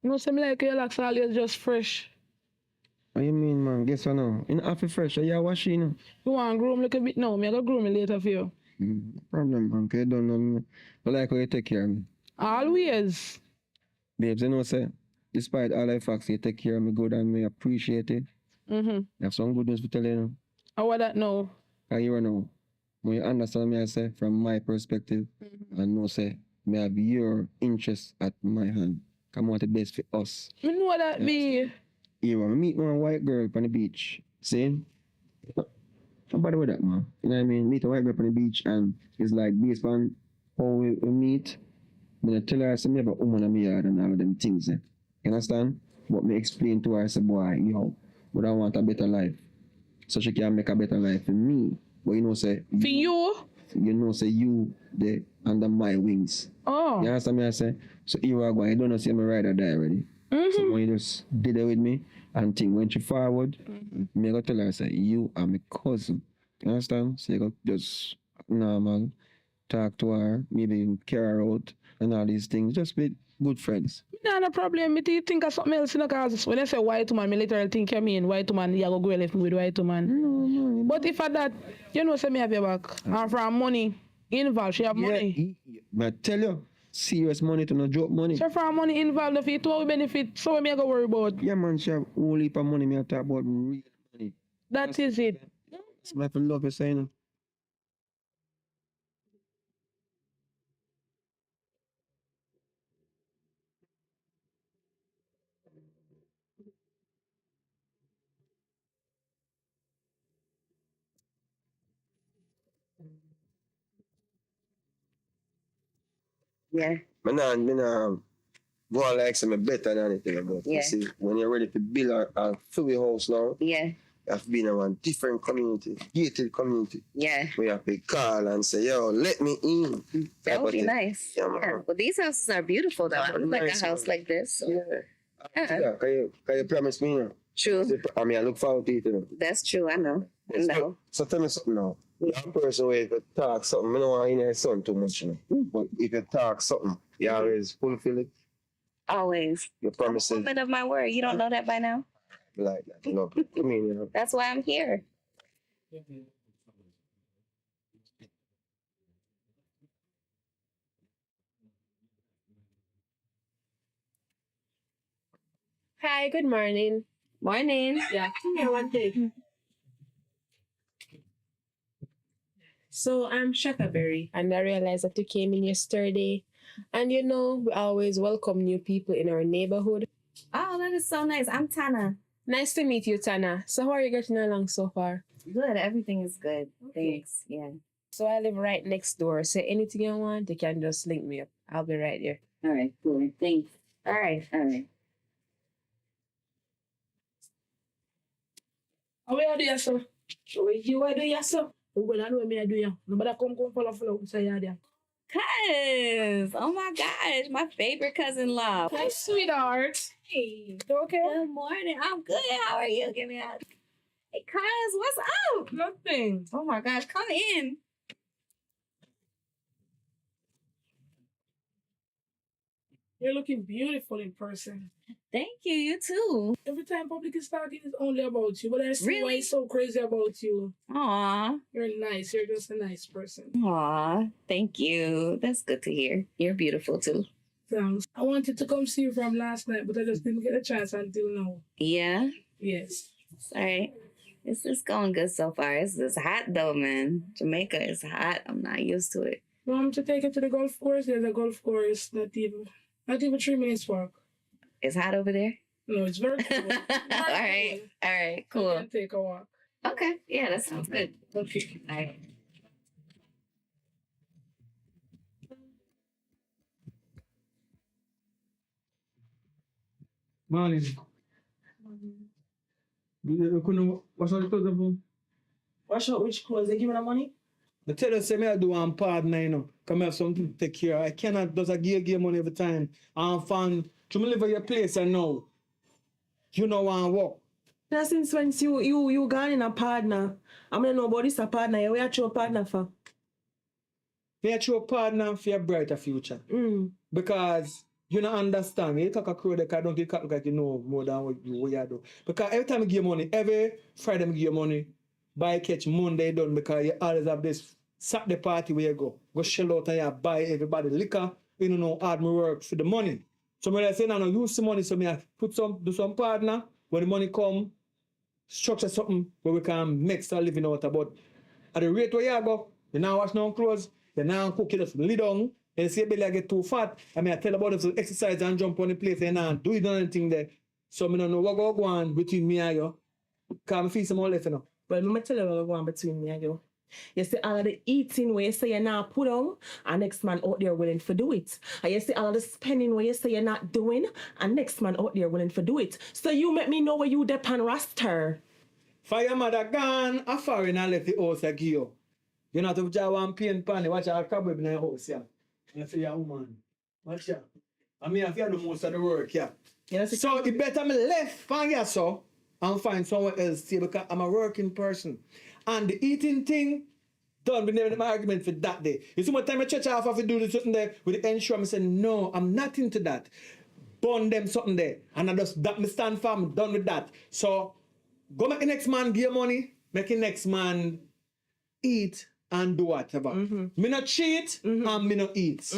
No, something like your locks always just fresh. What you mean, man? Guess what now? You know, half fresh, you wash you know. You want to groom a little bit now? Me I go groom me later for you. Problem, man, because you don't know me. But like how you take care of me. Always. Babes, you know, say, despite all the facts, you take care of me good and me appreciate it. Mm-hmm. I have some good news to tell you now. How about that now? Because you know, when you understand me, I say, from my perspective, I know, say, me have your interest at my hand. Come on, the best for us. Me know that be. You want to meet one white girl on the beach. See? Nobody with that, man. You know what I mean? Meet a white girl on the beach and it's like based on how we meet. I tell her I say me have a woman in my yard and all of them things. You understand? But me explain to her, I say, boy, but I want a better life. So she can make a better life for me. But you know, say For you? You know, say you there under my wings. Oh. You understand me? I say, so here I go. You don't know, say me ride or die already. So when you just did it with me and think when she forward, me go tell her, I say, you are my cousin. You understand? So you go just normal, talk to her, maybe even carry her out and all these things. Just be good friends. No problem. Me think of something else, you know, cause when I say white woman, me literally think you mean white woman, you go left me with white woman. No. But if at that, you know, say me have your back. And from money involved, she have money. But tell you, serious money to no joke money. So from money involved, if it will benefit, so me I go worry about. Yeah, man, she have whole heap of money. Me I talk about real money. That is it. That's my love you saying. Yeah. Me nah go on like say me better than anything, but Yeah. you see, when you're ready to build a fully house now, Yeah. you have to be in a different community, gated community. Yeah. We have to call and say, yo, let me in. That would be nice. Yeah, man. Yeah. Well, these houses are beautiful though. I would like Nice, a house man. like this. So. Yeah. Yeah, can you promise me? You know? True. I mean, I look forward to it. You know? That's true. I know. I know. So tell me something now. You're a person where if you talk something, I don't want to hear your son too much. You know? But if you talk something, you always fulfill it. Always. Your I'm a promises. woman of my word. You don't know that by now? Like that. You know? I mean, you know. That's why I'm here. Hi, good morning. Morning. Yeah, here one thing. So I'm Shakaberry, and I realized that you came in yesterday. And you know, we always welcome new people in our neighborhood. Oh, that is so nice. I'm Tana. Nice to meet you, Tana. So how are you getting along so far? Good. Everything is good. Thanks. Yeah. So I live right next door. So anything you want, you can just link me up. I'll be right there. All right. Cool. Thanks. All right. All right. How are you, sir? So you are doing, sir? Well, I know me I do ya. Nobody come follow. Say ya there. Cuz, oh my gosh, my favorite cousin-in-law. Hi, sweetheart. Hey. You okay? Good morning. I'm good. How are you? Give me a. Hey, cuz, what's up? Nothing. Oh my gosh, come in. You're looking beautiful in person. Thank you. You too. Every time public is talking, it's only about you. But I see why Really? it's so crazy about you. Aw. You're nice. You're just a nice person. Aw. Thank you. That's good to hear. You're beautiful too. Thanks. I wanted to come see you from last night, but I just didn't get a chance until now. Yeah. Yes. It's all right. It's going good so far. It's hot though, man. Jamaica is hot. I'm not used to it. You want me to take you to the golf course? There's a golf course not even 3 minutes walk. It's hot over there? No, it's very cool. All right. All right. I Cool. can take a walk. Okay. Yeah, that sounds good. Okay. All right. Morning. You couldn't wash out the clothes of them? Wash out which clothes? They give me the money? I tell you, say me I do one partner, you know. Come have something to take care of. I cannot just give money every time. I'm fun. To me live at your place and know. You know want to work. Now since when you gone in a partner, I'm gonna know about this a partner. You where you a partner for? Me a true partner for your brighter future. Because you don't understand. You talk a crow that I don't think look like you know more than what you do. Because every time you give money, every Friday I give you money, buy catch Monday done because you always have this Saturday party where you go shell out and you buy everybody liquor. You don't know hard me work for the money. So when I say no, use the money, so me I do some partner. When the money come, structure something where we can make some living out about. At the rate where you go, you now wash no clothes, you now cook, you just lay down, and see belly get too fat. I mean I tell about to exercise and jump on the place and now do it on anything there. So I don't know what go on between me and you. Because I feel some more left, you know. Well, let me tell you what go on between me and you. You see all of the eating where you say you're not put on, and next man out there willing to do it. And you see all of the spending where you say you're not doing, and next man out there willing to do it. So you make me know where you dep on roster. For your mother gone, a foreign and left the house I give you. You know to have one pain pan, watch out cobweb in the house, yeah. And say you're a woman. Watch out. I mean, I feel the most of the work, yeah. Yes, So it better me left from here, so, and find someone else to because I'm a working person. And the eating thing, done with never my argument for that day. You see what time I church off if I do something there with the insurance, I say, no, I'm not into that. Burn them something there. And I just that me stand for, I'm done with that. So go make the next man give money, make the next man eat and do whatever. Me not cheat and me not eat.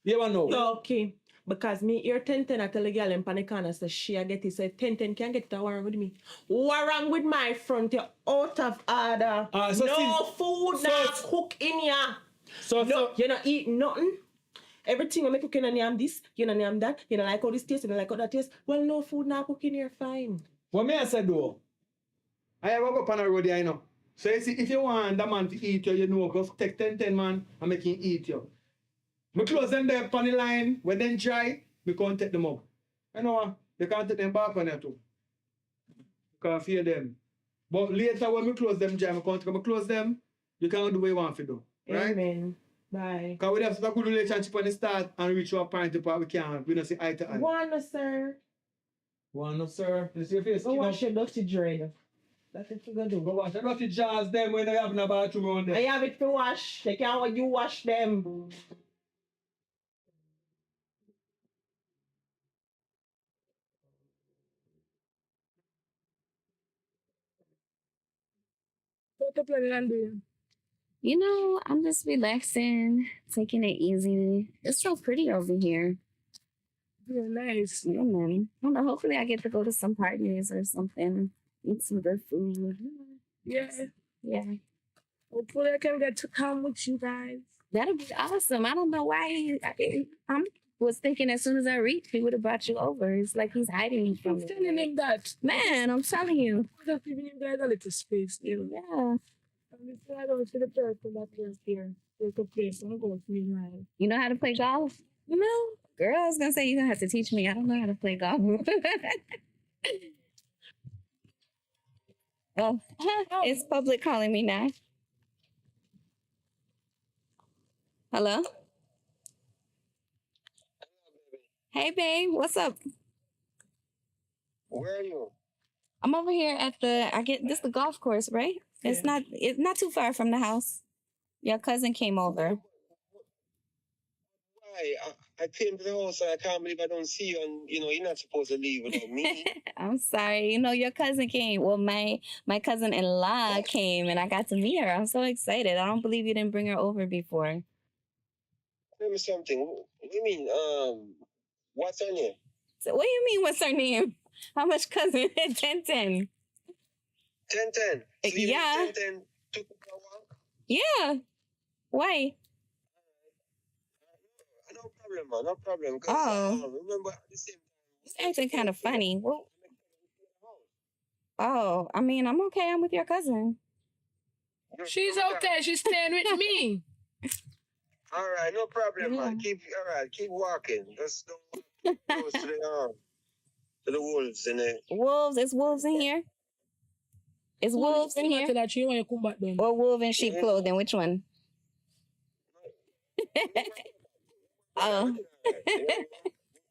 You ever know? Okay. Because me here 10-10, I tell the girl in the corner, so she I get it. So 10-10 can't get that warrant with me. Warrant with my front, you're out of order. So no food, no cook in here. No, you're not eating nothing. Everything I make cooking and yam this, you know yam that, you know like how this taste, you know like how that taste. Well, no food, no cooking here, fine. What me I say though? I have go up on the road here, you know. So you see, if you want that man to eat you, you know, go take 10-10 man and make him eat you. Me close them there on the line, when they dry, we can't take them up. You know what? You can't take them back on there too. You can't fear them. But later when we close them dry, we close them, you can't do what you want to do. Right? Amen. Bye. Because we have such a good relationship when they start and reach our point to part we can't. We don't see eye to eye. One, sir. One, sir. You see your face? Go wash your dirty drain. That's what you're going to do. Go wash. I got the jars them when they have in a bathroom around there. I have it to wash. They can't want you wash them. What you planning on doing? You know, I'm just relaxing, taking it easy. It's so pretty over here. Very nice. Yeah, man. I don't know. Hopefully, I get to go to some parties or something. Eat some good food. Yeah. Yeah. Hopefully I can get to come with you guys. That'll be awesome. I don't know why. I was thinking as soon as I reached, he would have brought you over. It's like he's hiding you from I'm telling him that. Man, I'm telling you. I'm just giving you guys a little space still. Yeah. I don't see the person that is here. There's a place I'm going to meanwhile. You know how to play golf? No. Girl, I was going to say you're going to have to teach me. I don't know how to play golf. Oh, it's public calling me now. Hello? Hey, babe. What's up? Where are you? I'm over here at the golf course, right? Yeah. It's not too far from the house. Your cousin came over. Why? I came to the house and I can't believe I don't see you, and you're not supposed to leave without me. I'm sorry. Your cousin came. Well, my cousin-in-law came, and I got to meet her. I'm so excited. I don't believe you didn't bring her over before. Tell me something. What do you mean? What's her name? So what do you mean? What's her name? How much cousin? 10-10. 10-10. So you Yeah. 10-10 took her for a walk? Yeah. Why? No problem, man. No problem. Oh. Remember at the same It's acting kind of funny. Well, time. oh, I mean, I'm okay. I'm with your cousin. She's okay. She's staying with me. All right, no problem, Yeah. man. Keep walking. Just don't walk close to the wolves in it. Wolves? It's wolves in here? Is wolves in here? Tell her she want you come back then. Or wolf in sheep clothing? Which one? Oh.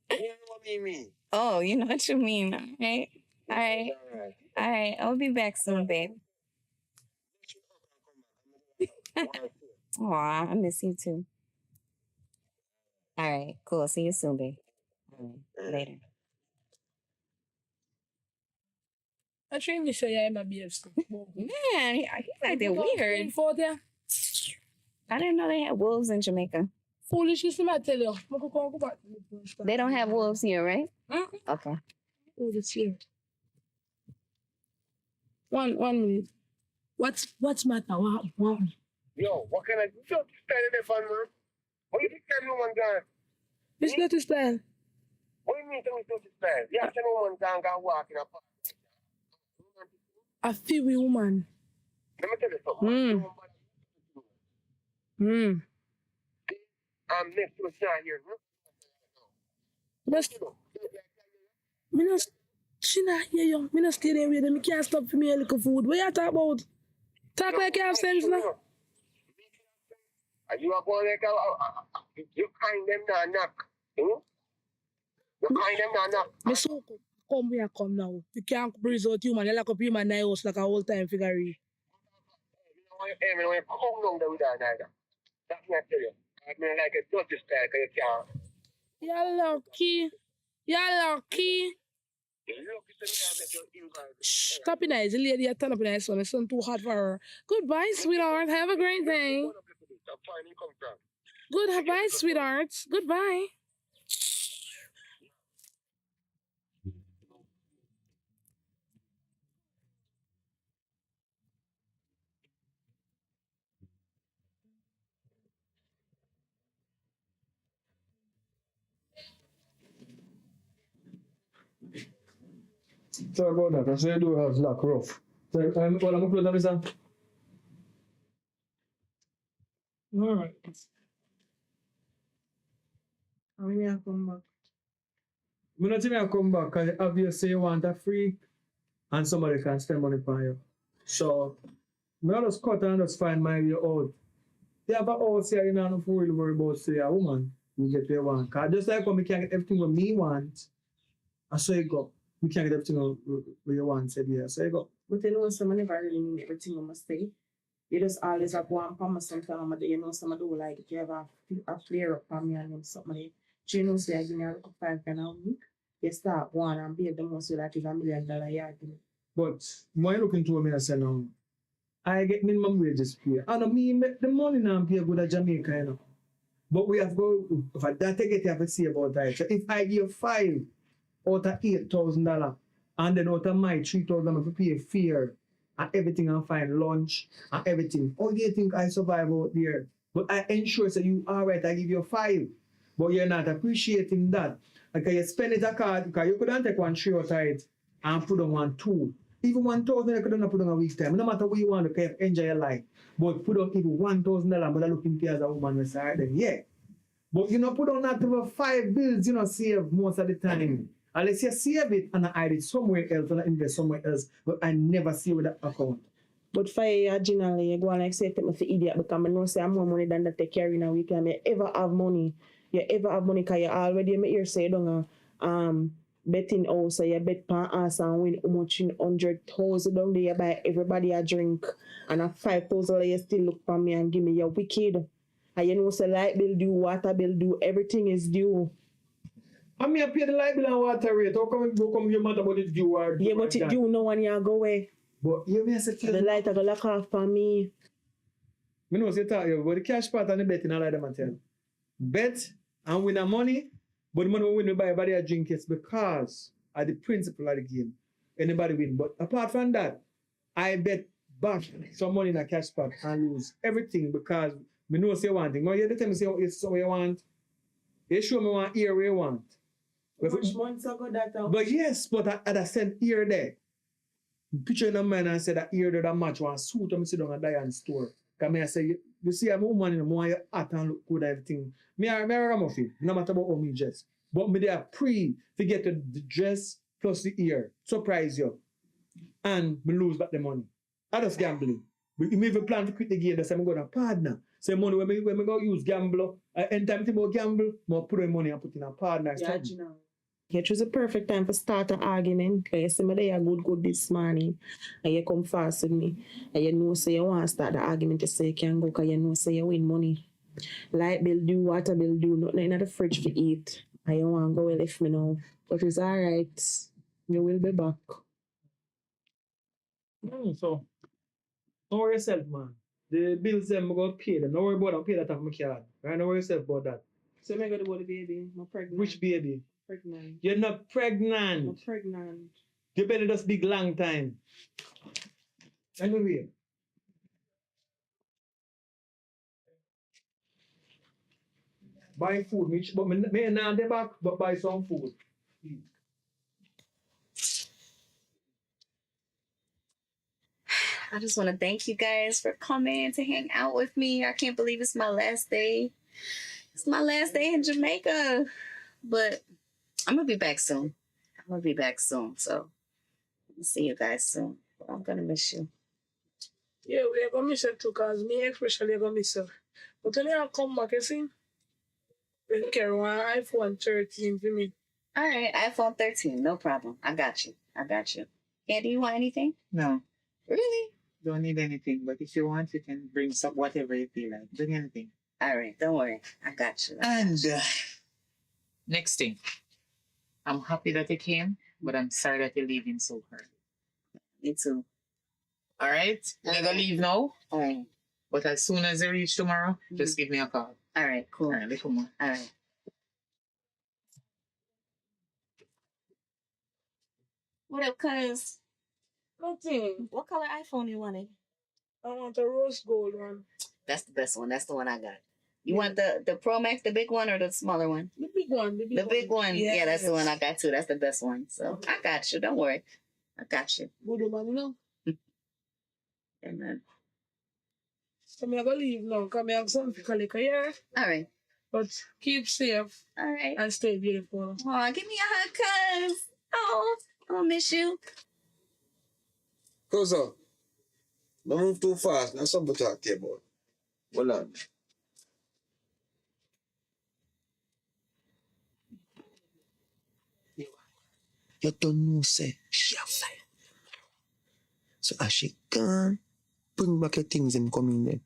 You know what I mean? Oh, you know what you mean. All right. All right. All right. All right. I'll be back soon, babe. Aw, I miss you too. All right. Cool. See you soon, babe. All right. Later. I trained you say I'm a BF. Man, he's acting weird. Yeah. I didn't know they had wolves in Jamaica. Foolish, you see me tell you. Go back. They don't have wolves here, right? Mm-mm. Okay. Oh, this here. One minute. What's matter? What? Yo, what kind of style is that, man? What you think that woman gone? It's not a style. What do you mean tell me style? Yeah, that woman gone walk in a park. A Phoebe woman. Let me tell you something. I'm next to a shot here. Me not, she not here, yo. Me not stay there with them. Me can't stop for me a little food. What you talk about? Talk like you have sense now. Are you are going like you kind them now knock? You kind them now knock? Me so come here, come now. You can't breeze out human. You lock up human in the house like a whole time figure. Hey, me don't come down there with that neither. That's what I tell you. I mean like a dirty style because you can't. You're lucky. You're lucky. Shh, stop it nice. The lady you turn up in the sun. It's too hot for her. Goodbye, sweetheart. Have a great day. Goodbye, sweetheart. Goodbye. Sorry about that. I said do have like rough. So well, I'm gonna close that, Mr. All right. How many I come back? I'm not think I come back because obviously you want a free and somebody can spend money for you. So I just cut and just find my way out. They have a house here, you know, no really worry about say a woman, you get what you want. Because just like when we can't get everything what me want, I so you go. We can't get everything what you want, said yeah. So you go. But you know, someone never really mean everything you must say. You just always have one promise sometimes, you know, some do like if you have a flare up on me and then somebody, you know, say I give me a look $5 a week, you start one and be the most you like is $1 million yard. But when you look into me, I say no. I get minimum wages pay. And me make the money now pay good at Jamaica, you know. But we have go for that I get you have to see about that. So if I give 5 out of $8,000 and then out of my 3,000 I pay fare and everything and find lunch and everything. How do you think I survive out there? But I ensure that you alright, I give you 5. But you're not appreciating that. Because you spend it a card because you couldn't take 1 3 out of it and put on 1 2. Even 1,000 you couldn't put on a week's time. No matter what you want to enjoy your life. But put on even $1,000 but I look into you as a woman with side then yeah. But you know put on that over 5 bills, you know, save most of the time. Unless you save it and I hide it somewhere else and I invest somewhere else, but I never see with that account. But for you, generally, you go and like say, take me for idiot because I know say I'm more money than that take care in a week and you ever have money. You ever have money because you already make your say down betting house, so you bet pan ass and win how much in 100,000 down there, you buy everybody a drink and a 5,000 you still look for me and give me your wicked. And you know, say light bill due, water bill due, everything is due. I mean, I pay the light bill and water rate. How come you matter about it due or Yeah, but it due, no one you go away. But you may say, The light are going to lock off for me. I know say talk you, but the cash part and the betting, I like them I tell. Bet and win the money, but the money we win we buy everybody a drink it's because of the principle of the game. Anybody win. But apart from that, I bet back some money in a cash pot and lose everything because me know say one thing. Now you tell me say it's so you want. You show me one ear where you want. Which months ago that out? But yes, but I sent ear there. Picture in the mind and say that ear there that match one suit and sit down and die and store. Because I say, you see, I'm a woman in the more you hot and look good everything. Me a ragamuffin, no matter about how me dress. But me there to get the dress plus the ear. Surprise you. And me lose back the money. I just gambling. But me even plan to quit the game, that's why I'm going to partner. So money when me go use gamble, anytime I about gamble, I put in money and put in a partner. Yeah, you know. It was a perfect time to start an argument. Because you see me there good this morning. And you come fast with me. And you know say you want to start the argument to say you can go because you know say you win money. Light bill due, water bill due, nothing in the fridge to eat. And you want to go and left me now. But it's alright. You will be back. So, don't worry yourself, man. The bills them I got pay them. Don't worry about them, pay that off my card. Right? Don't worry yourself about that. So I'm going to go to the baby. I'm pregnant. Which baby? Pregnant. You're not pregnant. I'm pregnant. You better just big long time. Anyway. Buy food, but me not the back, but buy some food. I just want to thank you guys for coming to hang out with me. I can't believe it's my last day. It's my last day in Jamaica. But I'm going to be back soon. So I'll see you guys soon. I'm going to miss you. Yeah, we're going to miss you too, because me especially going to miss you. But when you come back, you see, we'll carry one iPhone 13 for me. All right, iPhone 13. No problem. I got you. Yeah, do you want anything? No, Really? don't need anything. But if you want, you can bring some whatever you feel like. Bring anything. All right, don't worry. I got you. And next thing, I'm happy that you came, but I'm sorry that you're leaving so early. Me too. All right? You're gonna leave now, All right. but as soon as you reach tomorrow, just give me a call. All right, cool. All right, little more. All right. What up, cuz? Nothing. What color iPhone you wanted? I want a rose gold one. That's the best one. That's the one I got. You want the Pro Max, the big one, or the smaller one? The big one. The big one. Yeah, that's the one I Yes. got too. That's the best one. So I got you. Don't worry. I got you. Good man, you know. Amen. So I'm going to leave now, because I have something to lick, yeah? All right. But keep safe All right. and stay beautiful. Oh, give me a hug, cuz. Oh, I'm gonna miss you. Close up. Don't move too fast. There's something to talk to you about. Hold on. You don't know, say, she a fire. So as she gone, bring back your things and come in there.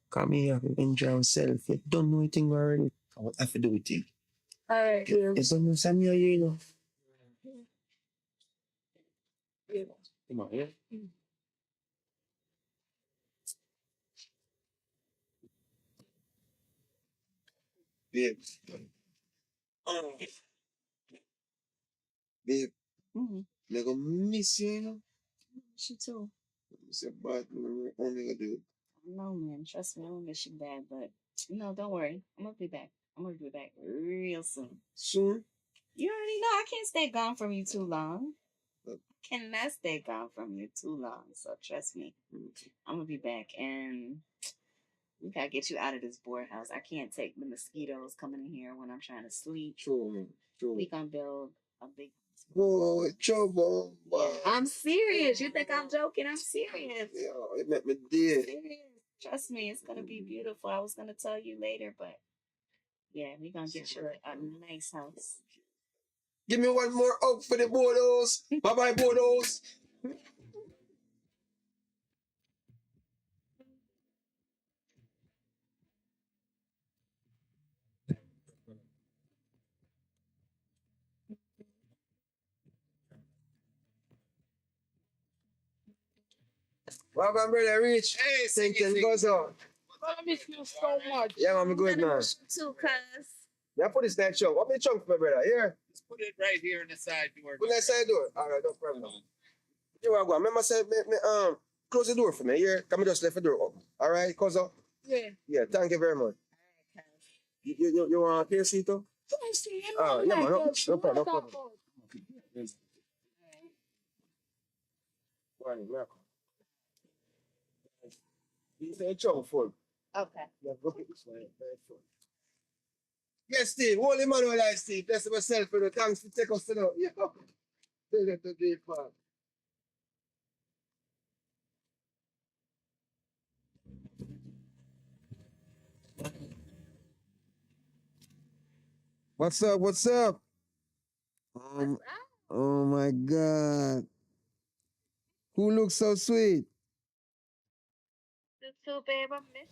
Come here, enjoy yourself. You don't know anything already. I will have to do with you. All right, yeah. You don't know Samuel, you know. Yeah. Come on, yeah? Babe. Babe, I'm gonna miss you, you know. Miss you too. It's a bad thing. I'm only gonna do it. No, man. Trust me, I won't miss you bad, but don't worry. I'm gonna be back. I'm gonna be back real soon. Soon? You already know I can't stay gone from you too long. I cannot stay gone from you too long. So trust me. I'm gonna be back, and we gotta get you out of this board house. I can't take the mosquitoes coming in here when I'm trying to sleep. True, man. True. We gonna build a big. Oh, trouble. Yeah, I'm serious. You think I'm joking? I'm serious. Yeah, it made me dead. Serious. Trust me, it's gonna be beautiful. I was gonna tell you later, but yeah, we gonna get you a nice house. Give me one more hug for the Bodos. Bye-bye, Bodos. Welcome, brother. Reach. Hey, Thinking goes on. I miss you so much. Yeah, man, I'm good, Gonna man. miss you too, cuz. Yeah, put this next chunk. What me chunk for, brother? Here. Just put it right here in the side door. Put that side door. All right, no problem. You want to go? Remember, say, close the door for me. Here, come just left the door open. All right, cause Yeah. yeah, thank you very much. You want a KC too? I see you Yeah, man, no us. problem, no What problem. about? Right, Malcolm. You say chunk full. Okay. Yeah, go get this one. Very full. Yes, Steve. Holy man, all right, Steve. Bless myself for the thanks for taking us to the. Yeah. Take it to the farm. What's up? What's up? Oh my God. Who looks so sweet? You too, babe. I miss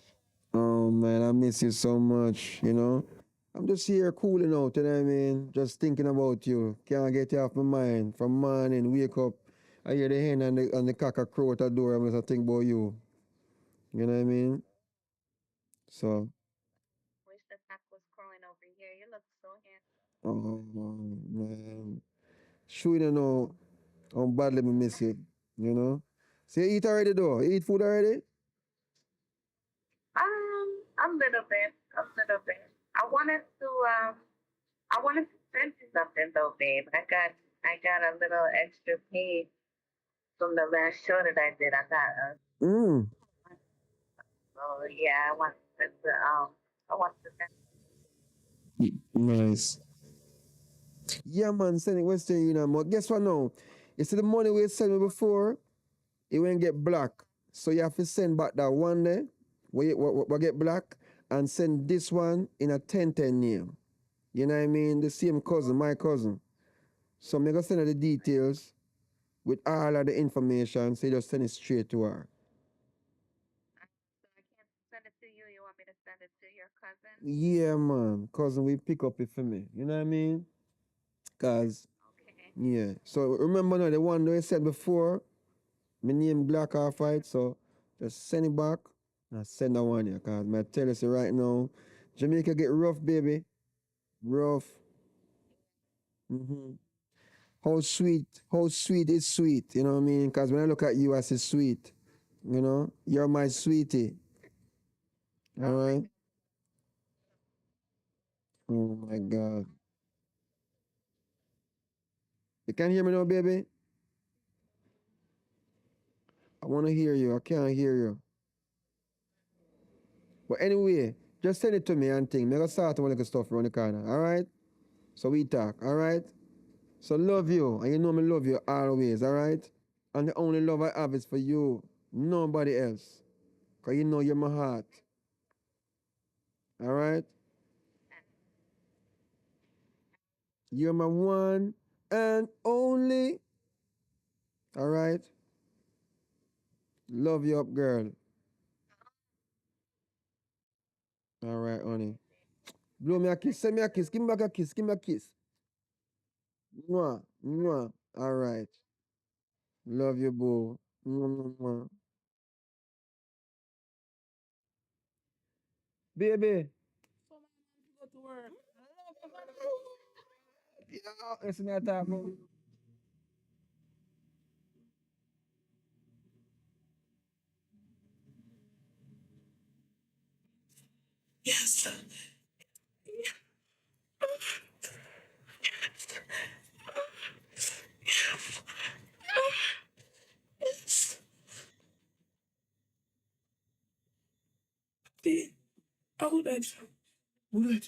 Oh man, I miss you so much, you know. I'm just here cooling out, you know what I mean? Just thinking about you. Can't get you off my mind. From morning, wake up, I hear the hen and the cock a crow at the door. I'm just thinking about you. You know what I mean? So, Wish the cock was crowing over here. You look so handsome. oh man. Sure you don't know how badly me miss you, you know? So you eat already though? You eat food already? A little bit. A little bit. I wanted to send you something though, babe. I got a little extra pay from the last show that I did. I got Mm. so yeah, I want to send. Nice. Yeah, man, send it Western Union. But guess what now? You see the money we sent me before, it won't get black. So you have to send back that one there, where get black, and send this one in a 1010 name. You know what I mean? The same cousin, my cousin. So I'm going to send her the details with all of the information, so you just send it straight to her. So I can't send it to you. You want me to send it to your cousin? Yeah, man. Cousin, we pick up it for me. You know what I mean? Because, Okay. yeah. So remember now, the one that I said before, my name black off white, so just send it back and send that one here. Because I tell you right now, Jamaica get rough, baby. Rough. Mm-hmm. How sweet is sweet, you know what I mean? Because when I look at you, I say sweet. You know, you're my sweetie. All right? Oh my God. You can hear me now, baby? I want to hear you. I can't hear you. But anyway, just send it to me and think. I'm going to start one little stuff around the corner. All right? So we talk. All right? So love you. And you know me love you always. All right? And the only love I have is for you. Nobody else. Because you know you're my heart. All right? You're my one and only. All right? Love you up, girl. All right, honey. Blow me a kiss. Send me a kiss. Give me back a kiss. Give me a kiss. Mwah. Mwah. All right. Love you, boo. Mwah, mwah, mwah. Baby. So man, I have to go to work. Yeah, it's not that, bro. Yes. Yes. Babe, I would like to. Would.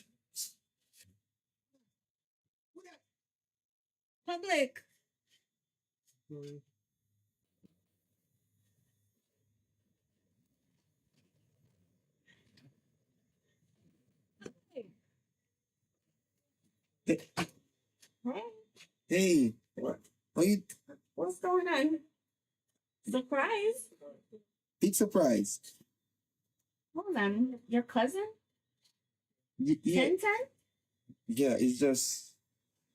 Public. Hey, Hey, what? Are you what's going on? Surprise. big surprise? Hold on. Your cousin? Yeah, 1010? yeah, it's just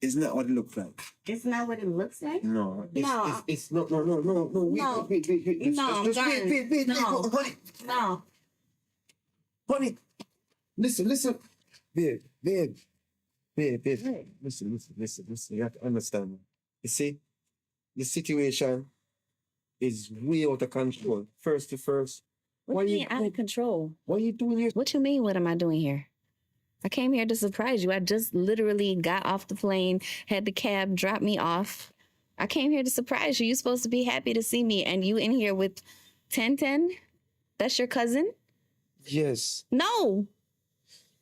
It's not what it looks like. It's not what it looks like. No. No. It's no. No. Wait. No, I'm Just done. wait. No. Honey. No. Honey. Listen. Babe. Listen. You have to understand. You see, the situation is way out of control. First to first. What do you mean out of control? What are you doing here? What you mean? What am I doing here? I came here to surprise you. I just literally got off the plane, had the cab drop me off. I came here to surprise you. You're supposed to be happy to see me, and you in here with 1010? That's your cousin? Yes. No.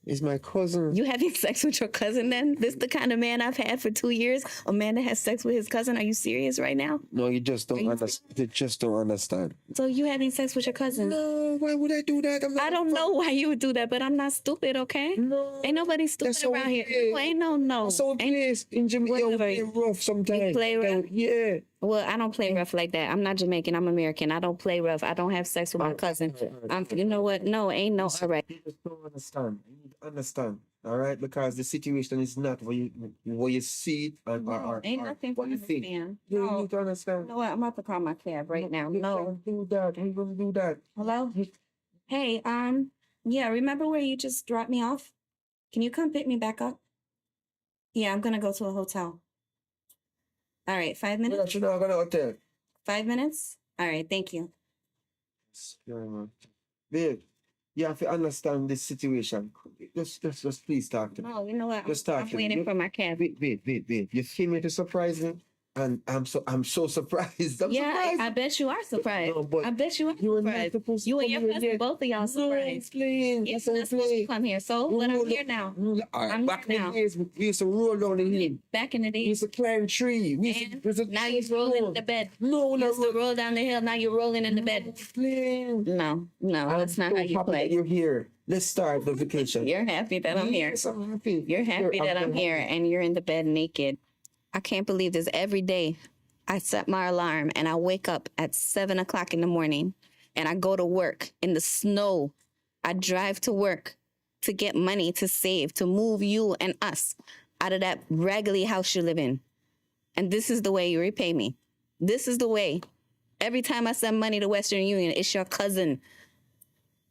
It's my cousin. You having sex with your cousin then? This the kind of man I've had for 2 years? A man that has sex with his cousin? Are you serious right now? No, you just don't understand. You just don't understand. So you having sex with your cousin? No, why would I do that? I don't know why you would do that, but I'm not stupid, okay? No. Ain't nobody stupid That's how around we here. play. No, ain't no. So we play in Jamaica, we play rough sometimes. You play rough? Yeah. Well, I don't play rough like that. I'm not Jamaican. I'm American. I don't play rough. I don't have sex with my cousin. You know what? No, ain't no. All right. You just don't understand. You need to understand. All right, because the situation is not where you see it and or Ain't nothing what for you think. understand. You No. need to understand. You know what? I'm about to call my cab right now. You No. can't do that. You don't do that. Hello? Hey, yeah, remember where you just dropped me off? Can you come pick me back up? Yeah, I'm gonna go to a hotel. All right, 5 minutes? You're not gonna hotel. 5 minutes? All right, thank you. Yeah, man. Babe, you have to understand this situation. Just please talk to me. No, you know what? Just talk I'm to me. waiting for my cab. Wait. You came here to surprise me, and I'm so surprised. I'm Yeah, surprised. I bet you are surprised. No, but I bet you are you were not surprised. supposed to You and come your here cousin, yet. both of y'all surprised. Playing. You're That's how we not supposed to play. come here, so but I'm here now. All right, I'm back here in now. the days, we used to roll down the hill. Back in the We day, used to climb tree. and now you're rolling in the bed. No, You no, used to roll down the hill, now you're rolling in the bed. playing. No, that's not so how you happy that play. you're here. Let's start the vacation. You're happy that I'm here. Yes, I'm happy. You're happy that I'm happy. here and you're in the bed naked. I can't believe this. Every day I set my alarm and I wake up at 7 o'clock in the morning and I go to work in the snow. I drive to work to get money to save, to move you and us out of that raggedy house you live in. And this is the way you repay me. This is the way. Every time I send money to Western Union, it's your cousin.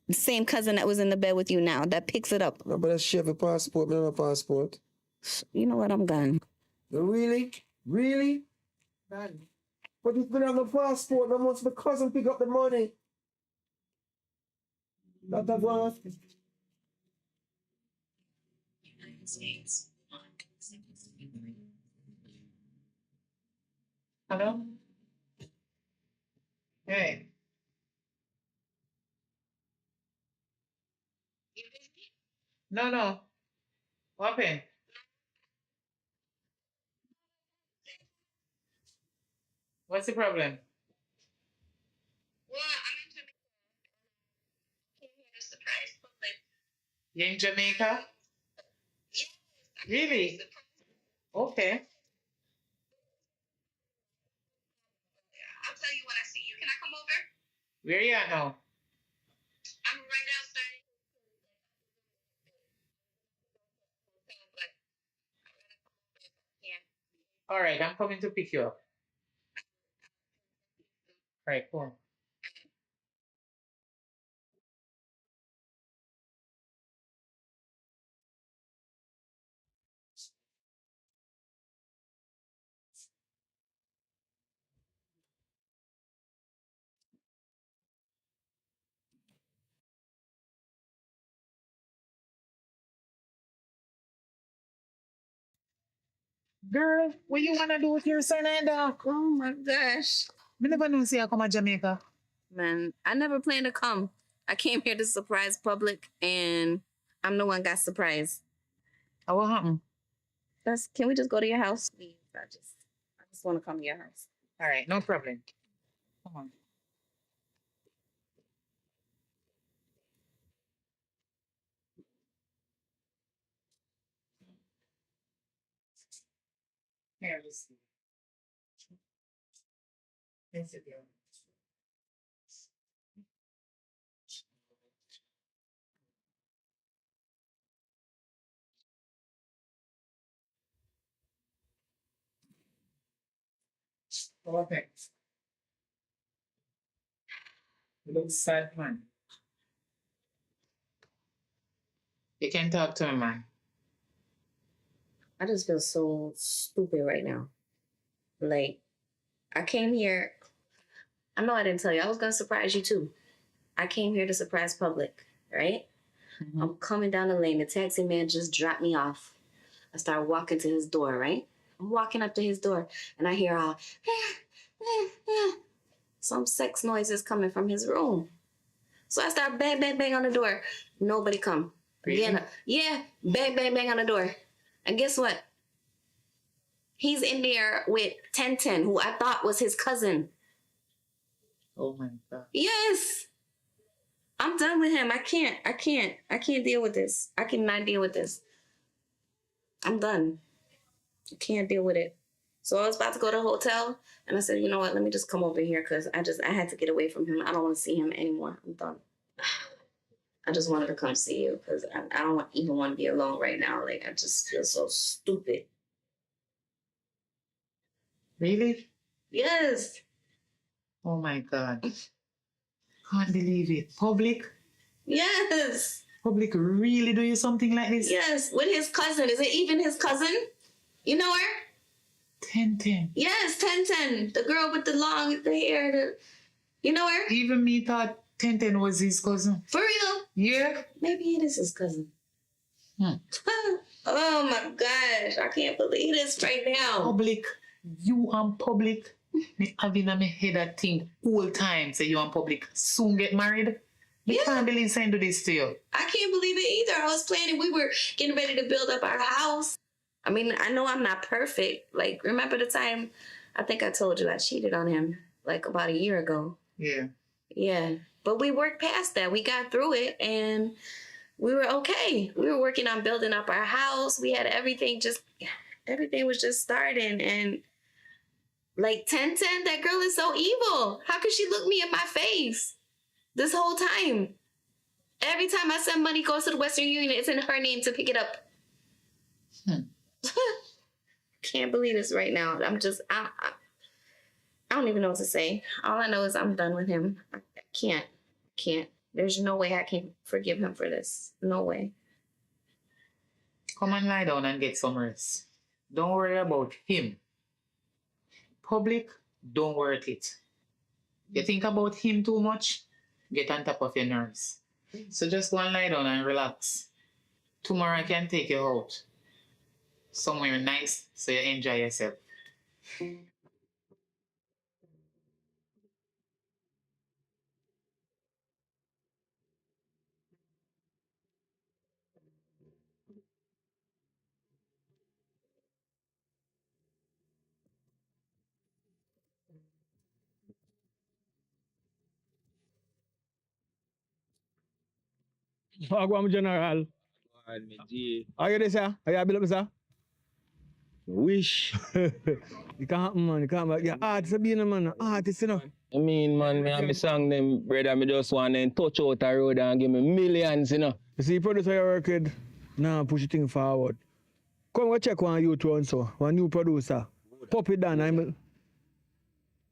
The same cousin that was in the bed with you now that picks it up. No, but she have a passport. Me have a passport. You know what? I'm done. Really? But if we have a passport, then once my cousin pick up the money. That's what. Hello? Hey. No. What happened? What's the problem? You're in Jamaica? Really? Okay. Where you at now? All right, I'm coming to pick you up. All right, cool. Girl, what you wanna do with your son and dog? Oh my gosh. Me never know say I come to Jamaica. Man, I never planned to come. I came here to surprise public and I'm the one got surprised. What happened? Can we just go to your house? Please. I just want to come to your house. All right, no problem. Come on. Here, let's see. Yes, it is. Perfect. You look sad, man. You can talk to me, man. I just feel so stupid right now. Like, I came here. I know I didn't tell you. I was gonna surprise you too. I came here to surprise public, right? I'm coming down the lane. The taxi man just dropped me off. I start walking to his door, right? I'm walking up to his door, and I hear all some sex noises coming from his room. So I start bang, bang, bang on the door. Nobody come. Really? Again, yeah, bang, bang, bang on the door. And guess what? He's in there with 1010, who I thought was his cousin. Oh my God. Yes. I'm done with him. I can't deal with this. I cannot deal with this. I'm done. I can't deal with it. So I was about to go to the hotel, and I said, you know what? Let me just come over here because I had to get away from him. I don't want to see him anymore. I'm done. I just wanted to come see you because I don't even want to be alone right now. Like, I just feel so stupid. Really? Yes. Oh my God. Can't believe it. Public? Yes. Public really do you something like this? Yes. With his cousin. Is it even his cousin? You know her? 10. Yes, 1010. The girl with the long hair. You know her? Even me thought 10 was his cousin. For real? Yeah? Maybe it is his cousin. Hmm. Oh my gosh. I can't believe this right now. Public. You and public. Me having in my head that thing all time. Say you and public soon get married. You Yeah. can't believe saying do this to you. I can't believe it either. I was planning, we were getting ready to build up our house. I mean, I know I'm not perfect. Like, remember the time I think I told you I cheated on him like about a year ago? Yeah. Yeah. But we worked past that. We got through it and we were okay. We were working on building up our house. We had everything was just starting. And like 1010, that girl is so evil. How could she look me in my face this whole time? Every time I send money goes to the Western Union, it's in her name to pick it up. Can't believe this right now. I don't even know what to say. All I know is I'm done with him. I can't. There's no way I can forgive him for this. No way. Come and lie down and get some rest. Don't worry about him. Public, don't worth it. You think about him too much, get on top of your nerves. So just go and lie down and relax. Tomorrow I can take you out somewhere nice so you enjoy yourself. Wagwan General. Are you there, sir? Are you available, sir? Wish. You can't happen, man. You can't. Your artist, being man. Artist, you know. I mean, man, me and me song them, brother, me just want them touch out the road and give me millions, you know. You see, producer you work with, now push the thing forward. Come go check one youth one, so one new producer. Pop it down.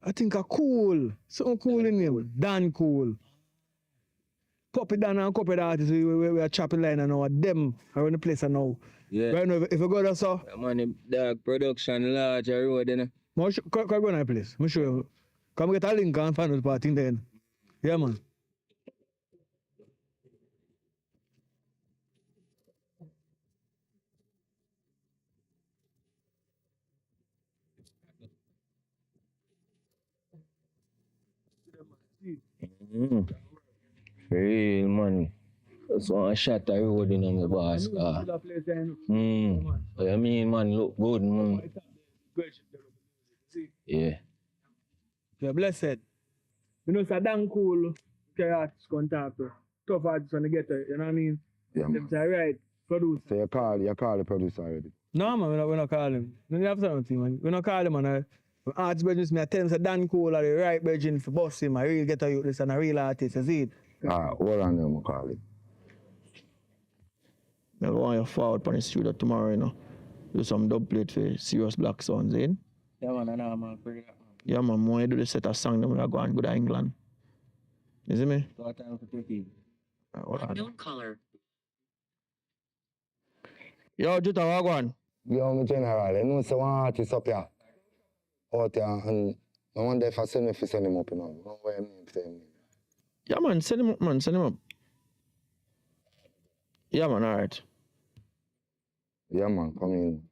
I think a cool. Something cool in him. Dan Cool. Pop it down and couple of artists we are chopping line and now them around the place and now. Yeah. Right now, if you go there, so. Yeah, man, the dog production, large road, you know. Come go to my place. I'm show you. Come get a link and find out the party then. Yeah, man. Real man. Just want a shot the road in my boss car. What you mean, man? Look good, man. Yeah. You're blessed. You know, it's damn cool. Carry artists contact. Tough artists when they get there, you know what I mean? Yeah, Them man. say, right, produce. So you call the producer already. No, man, we're not calling him. No, you have something, man. We're not calling him, man. Artist Bridges, I tell him, say, Dan Cool are the right virgin for boss him. I really get a youth, this and a real artist, you see it? Hold on, them call it. I want you forward on the studio tomorrow, you know. Do some dub plate for serious black sounds, eh? Yeah, man, I know, man. Yeah, man, when you do the set of song, then we are going to England. You see me? So time to take it. Hold on. Known caller. Yo, Jutta, what going? Yo, me general, you know, so one artist up here. Out here, and I wonder if I send me if send him up, you know. No way, me say him. Yeah, man, send him up, man, send him up. Yeah, man, all right. Yeah, man, come in.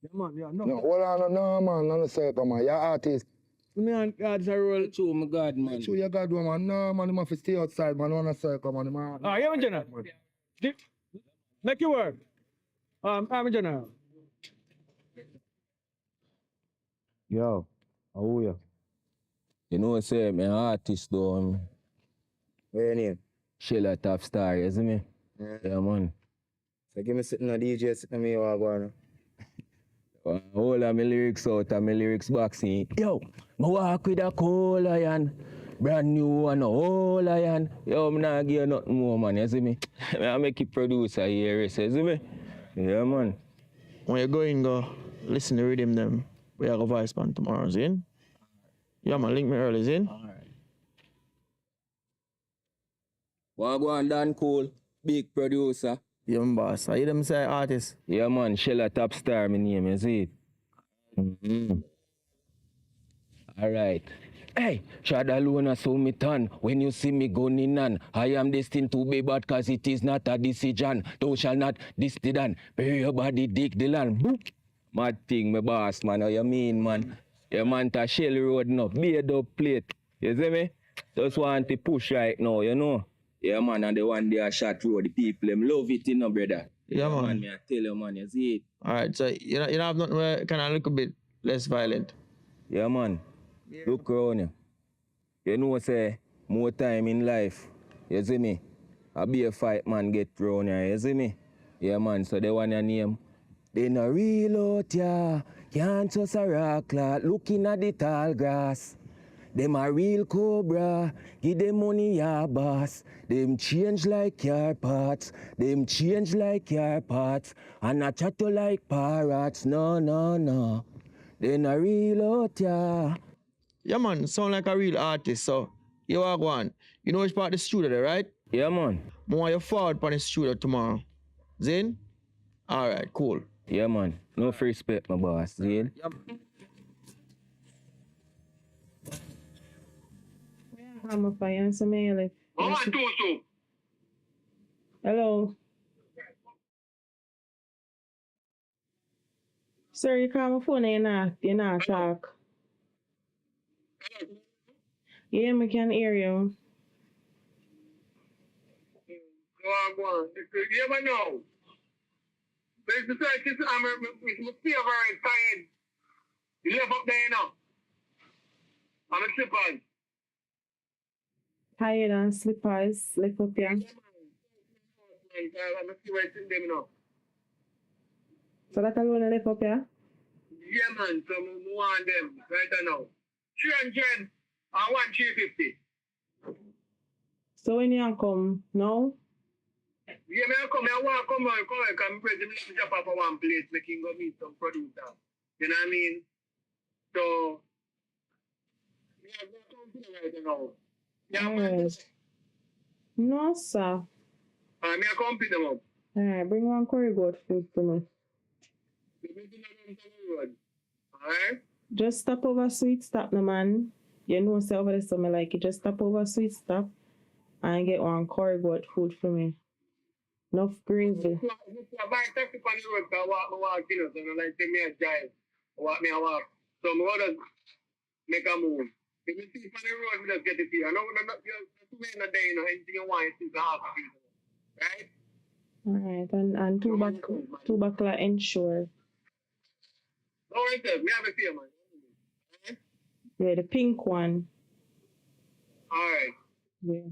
Yeah, man, yeah, no. No, hold on, no, man, no, sir, come on. You're artist. Me and God's a roll. True, my God, man. True, you got one, man. No, man, you have to stay outside, man. You want to come on, man. Ah, yeah, man, general. Make it work. I'm a general. Yo, how are you? You know, say, me an artist though. Where your name? Sheila Top Star, you see me? Yeah, man. So give me sitting on DJ, sitting on me, what going All of my lyrics out and my lyrics boxing. Yo, I walk with a cold iron. Brand new one, old iron. Yo, I'm not give you nothing more, man, you see me? I make it producer here, you see me? Yeah, man. When you go in, go listen to rhythm them. We have a voice band tomorrow, Zin. Yeah, man, link me early, Zin. Wagwan Dan Cool, big producer. Yeah, man, boss. I hear them say artist. Yeah, man, Sheila Top Star, my name, you see it? All right. Hey, Shadalona saw me turn when you see me going on. I am destined to be bad cause it is not a decision. Thou shall not this the done. Bury your body, dig the land. Boop. Mad thing, my boss, man. How you mean, man? Your man to Shell Road now, beard up plate. You see me? Just want to push right now, you know? Yeah, man, and the one day I shot road, the people, them love it, you know, brother. Yeah, man. Me I tell you, man, you see it? All right, so you know have nothing where kind of look a bit less violent. Yeah, man. Look around you. You know, say, more time in life. You see me? I be a fight man get round here, you see me? Yeah, man, so they want your name. They no real out ya. Can't just a rock lad looking at the tall grass. Them a real cobra, give them money, ya boss. Them change like car parts, them change like car parts. And I chat you like parrots, no, no, no. They no real out ya. Yeah, man, sound like a real artist, so you are one. You know which part of the studio there, right? Yeah, man. More you forward for the studio tomorrow. Zin? All right, cool. Yeah, man. No free respect, my boss. See? I'm a fire, so may I like. Hello. Sir, you call my phone and you're not talk. Yeah, I can hear you. You never know. But it's like I'm my favorite tired. You left up there now. I'm a slippers. Tired and slippers, lift up here. I'm a see where it's them now. So that alone lift up here? Yeah, man. So I want them right now. 300 and 350. So when you come now? Yeah, man, I want to come on, come present me drop off at one place, making go meet some producer. You know what I mean? So, yeah, I'm right now. Yeah, man. No, sir. I come pick them up. Alright, bring one curry goat food for me. Alright? Just stop over Sweet Stop, no man. You know, say over there, so me like it. Just stop over Sweet Stop and get one curry goat food for me. Enough gravy. I buy taxi on the road, I walk, you know, so I like take me a drive. I walk. So I just make a move. If you see on the road, we just get it here. I know you're too many day, you know, anything you want, it's half of it. Right? Alright, and two buckler ensure. All right, sir. We have a fear, man. Yeah, the pink one. All right. Yeah.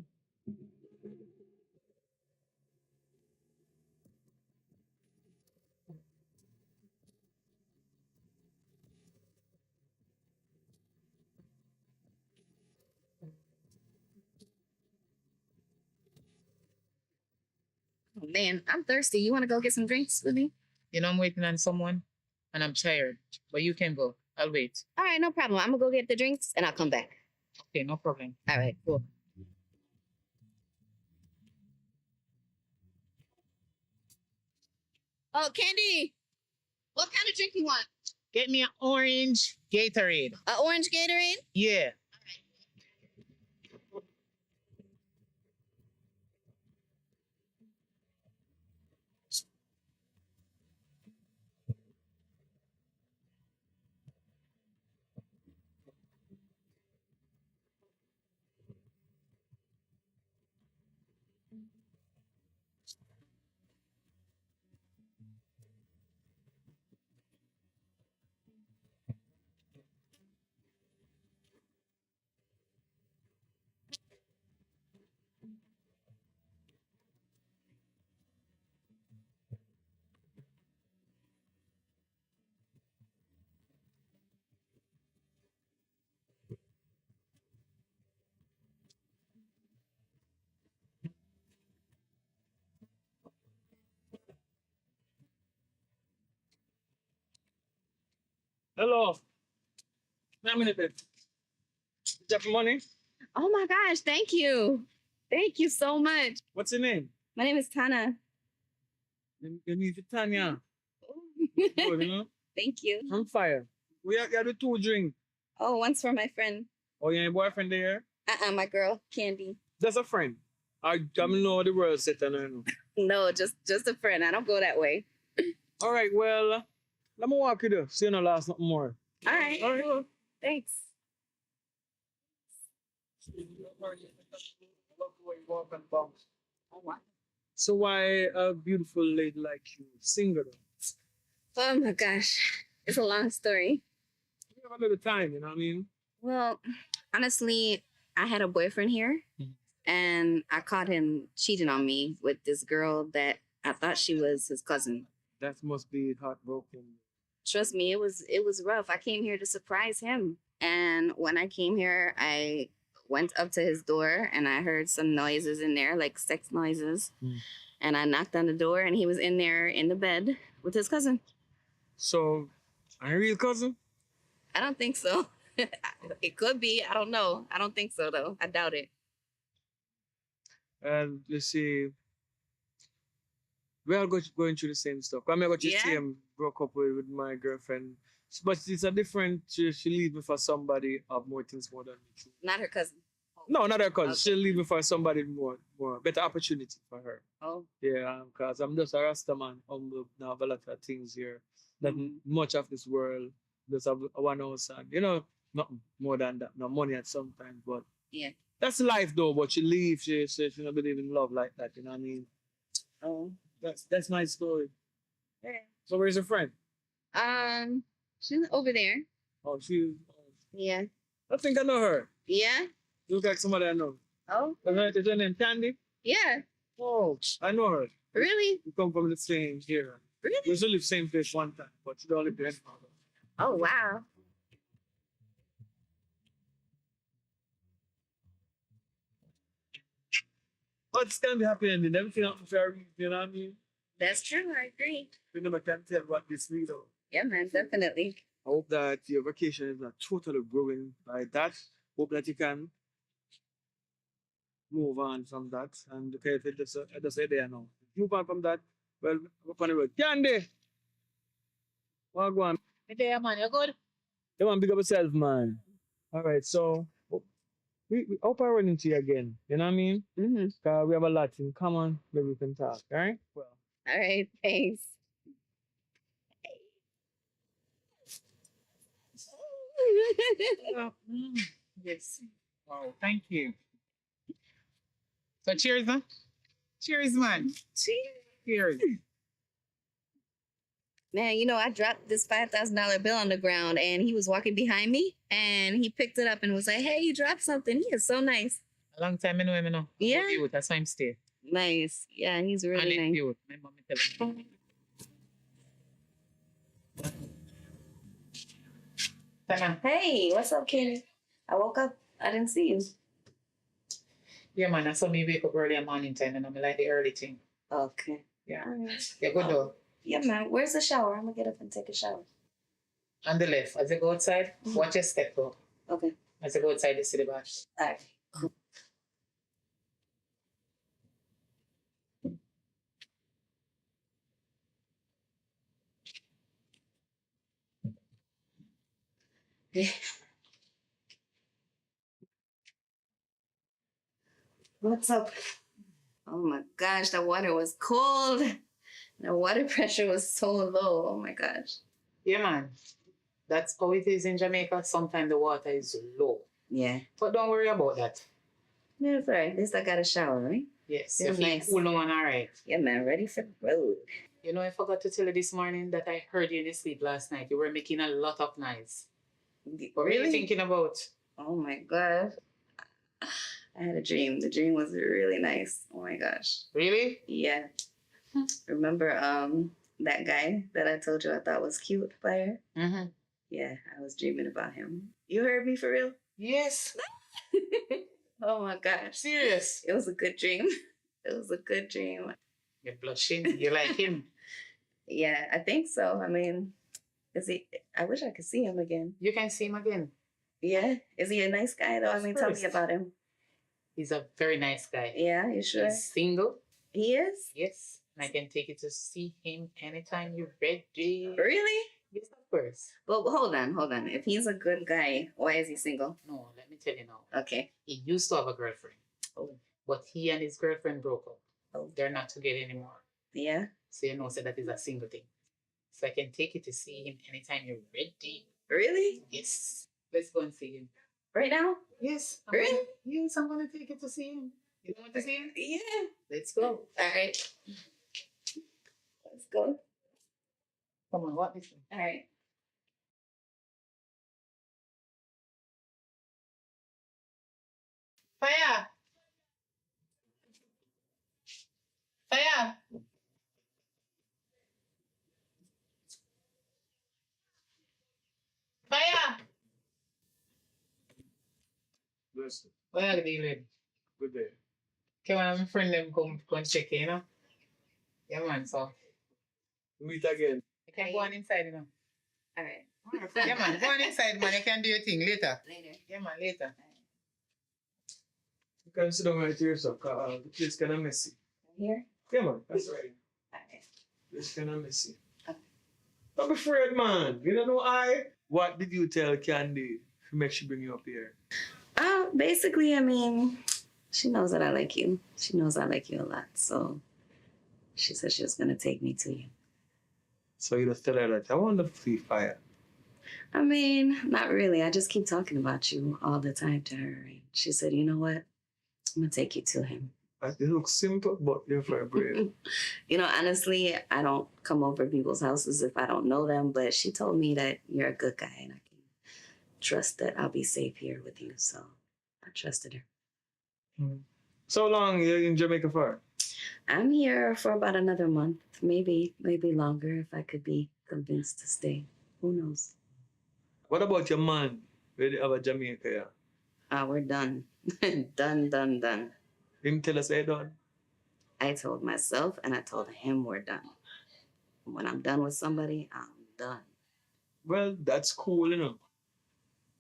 Oh, man, I'm thirsty. You want to go get some drinks with me? You know, I'm waiting on someone. and I'm tired. But you can go. I'll wait. All right, no problem. I'm gonna go get the drinks and I'll come back. Okay, no problem. All right, cool. Oh, Candy, what kind of drink you want? Get me an orange Gatorade. An orange Gatorade? Yeah. Hello. 9 minutes. Is that for money? Oh my gosh, thank you. Thank you so much. What's your name? My name is Tana. You need to Tanya. Good, you know? Thank you. I'm fire. We got the 2 drink. Oh, one's for my friend. Oh, you have a boyfriend there? My girl, Candy. That's a friend. I know the world set and I know. No, just a friend. I don't go that way. All right, well, let me walk you there. See you no last nothing more. All right. All right. Cool. Thanks. So why a beautiful lady like you single? Oh my gosh. It's a long story. We have a little time, you know what I mean? Well, honestly, I had a boyfriend here and I caught him cheating on me with this girl that I thought she was his cousin. That must be heartbroken. Trust me, it was rough. I came here to surprise him. And when I came here, I went up to his door and I heard some noises in there, like sex noises. And I knocked on the door and he was in there in the bed with his cousin. So, are you a real cousin? I don't think so. It could be. I don't know. I don't think so, though. I doubt it. And you see, we are going through the same stuff. I got the Yeah. same broke up with my girlfriend. But it's a different, she leave me for somebody of more things more than me. Not her cousin. No, not her cousin. Okay. She'll leave me for somebody more better opportunity for her. Oh. Yeah, because I'm just a Rasta man. Humble, now have a lot of things here. Not much of this world. Just have one house and, you know, nothing more than that. No money at some time, but Yeah. that's life though. But she leaves, she don't believe in love like that, you know what I mean? Oh. That's my story. Yeah. So where's your friend? She's over there. Oh, she, Yeah. I think I know her. Yeah? You look like somebody I know. Oh? Is her name Candy? Yeah. Oh, I know her. Really? We come from the same here. Really? We used to live same place one time, but she don't live there anymore. Oh, wow. But it's gonna be happy ending. Everything happens for a reason, you know what I mean? That's true. I agree. We never can tell what this means. Yeah, man. Definitely. I hope that your vacation is not totally ruined by that. Hope that you can move on from that. And okay, if it just say there now. Move on from that. Well, up on the road. Candy! What go on? Hey there, man. You good? You want to big up yourself, man. All right, so we hope I run into you again. You know what I mean? Mm-hmm. Because we have a lot in common. Maybe we can talk. All right? Well. All right. Thanks. Yes. Wow, thank you. So cheers, man. Cheers, man. Cheers. Man, you know, I dropped this $5,000 bill on the ground and he was walking behind me and he picked it up and was like, hey, you dropped something. He is so nice. A long time I know him, you know. Yeah. Youth, that's why I'm stay. Nice. Yeah, he's really And nice. youth. My mom tell me. Tana. Hey, what's up, Kenny? I woke up. I didn't see you. Yeah, man. I saw me wake up early in morning time and I'm like the early thing. Okay. Yeah. All right. Yeah, good though. Yeah, man. Where's the shower? I'm gonna get up and take a shower. On the left, as you go outside, watch your step though. Okay. As you go outside, you see the bash. All right. What's up? Oh my gosh, the water was cold. The water pressure was so low. Oh my gosh. Yeah, man. That's how it is in Jamaica. Sometimes the water is low. Yeah. But don't worry about that. Yeah, it's all right. At least I got a shower, right? Yes, Feel you feel nice. cool on all right. Yeah, man, ready for the road. You know, I forgot to tell you this morning that I heard you in your sleep last night. You were making a lot of noise. What were you thinking about? Oh my gosh. I had a dream. The dream was really nice. Oh my gosh. Really? Yeah. Remember that guy that I told you I thought was cute by her? Mm-hmm. Yeah, I was dreaming about him. You heard me for real? Yes. Oh my gosh. Serious? It was a good dream. It was a good dream. You're blushing. You like him? Yeah, I think so. I mean, I wish I could see him again. You can see him again. Yeah. Is he a nice guy though? I mean, tell me First. about him. He's a very nice guy. Yeah, you sure? He's single. He is? Yes. And I can take you to see him anytime you're ready. Really? Yes, of course. But hold on. If he's a good guy, why is he single? No, let me tell you now. Okay. He used to have a girlfriend. Oh. But he and his girlfriend broke up. Oh. They're not together anymore. Yeah? So you know, so that is a single thing. So I can take you to see him anytime you're ready. Really? Yes. Let's go and see him. Right now? Yes. Really? Yes, I'm going to take you to see him. You don't want to see him? Yeah. Let's go. All right. Let's go. Come on, what is it? All right. Fire! Fire! Fire! Listen, What are you doing? good day. Okay, when my friend them come check in, you know? Yeah, man, so. Meet again. You can go on inside, you know? All right. Yeah, man, go on inside, man. You can do your thing later. Later. Yeah, man, later. You can sit down right here, so the place kind of messy. Here? Yeah, man, that's right. All right. It's kind of messy. Okay. Don't be afraid, man. You don't know I. What did you tell Candy to make she bring you up here? Basically, I mean, she knows that I like you. She knows I like you a lot. So she said she was going to take me to you. So you just tell her that I want to free fire. I mean, not really. I just keep talking about you all the time to her. And she said, you know what? I'm going to take you to him. It looks simple, but you're very brave. You know, honestly, I don't come over to people's houses if I don't know them, but she told me that you're a good guy and I can trust that I'll be safe here with you. So I trusted her. So long you're in Jamaica for? I'm here for about another month, maybe longer if I could be convinced to stay. Who knows? What about your man? Where they have a Jamaica, yeah? We're done. done. Him tell us they done? I told myself and I told him we're done. When I'm done with somebody, I'm done. Well, that's cool, you know.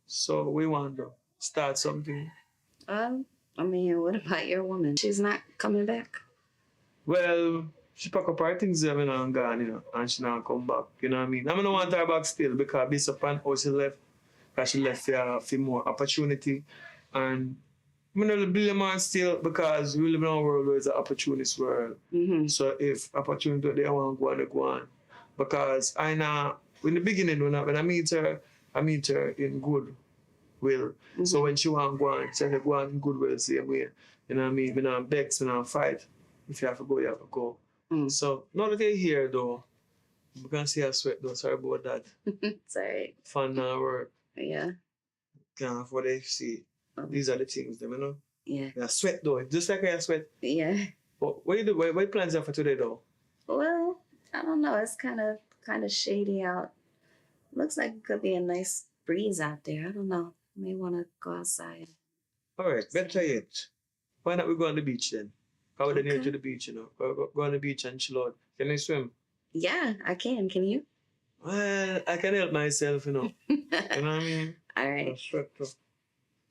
So we want to start something. I mean, what about your woman? She's not coming back. Well, she pack up her things there when I'm gone, you know, and she not come back. You know what I mean? I'm gonna want her back still because based upon how she left, because she left for more opportunity. And I'm gonna blame her still because we live in a world where it's an opportunist world. Mm-hmm. So if opportunity they want to go on. Because I know in the beginning when I meet her in good will. Mm-hmm. So when she want to go on, she go on in good will same way. You know what I mean? We don't vex, we don't fight. If you have to go, you have to go. Mm. So now that they're here though, we can see her sweat though. Sorry about that. It's all right. Fun now work. Yeah. Can't afford to see. These are the things, them, you know? Yeah. Yeah, sweat though. Just like I sweat. Yeah. But what you do? What plans are for today though? Well, I don't know. It's kind of shady out. Looks like it could be a nice breeze out there. I don't know. May want to go outside. All right, better yet. Why not we go on the beach then? How we're near Okay. to the beach, you know? Go on the beach and chill out. Can you swim? Yeah, I can. Can you? Well, I can help myself, you know. You know what I mean? All right. Structure.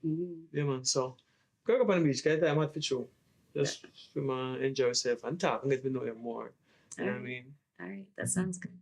Mhm. Yeah, man. So, go up on the beach, get time out for show. Just enjoy yourself and talk and get to know you more. You know what I mean? All right. That sounds good.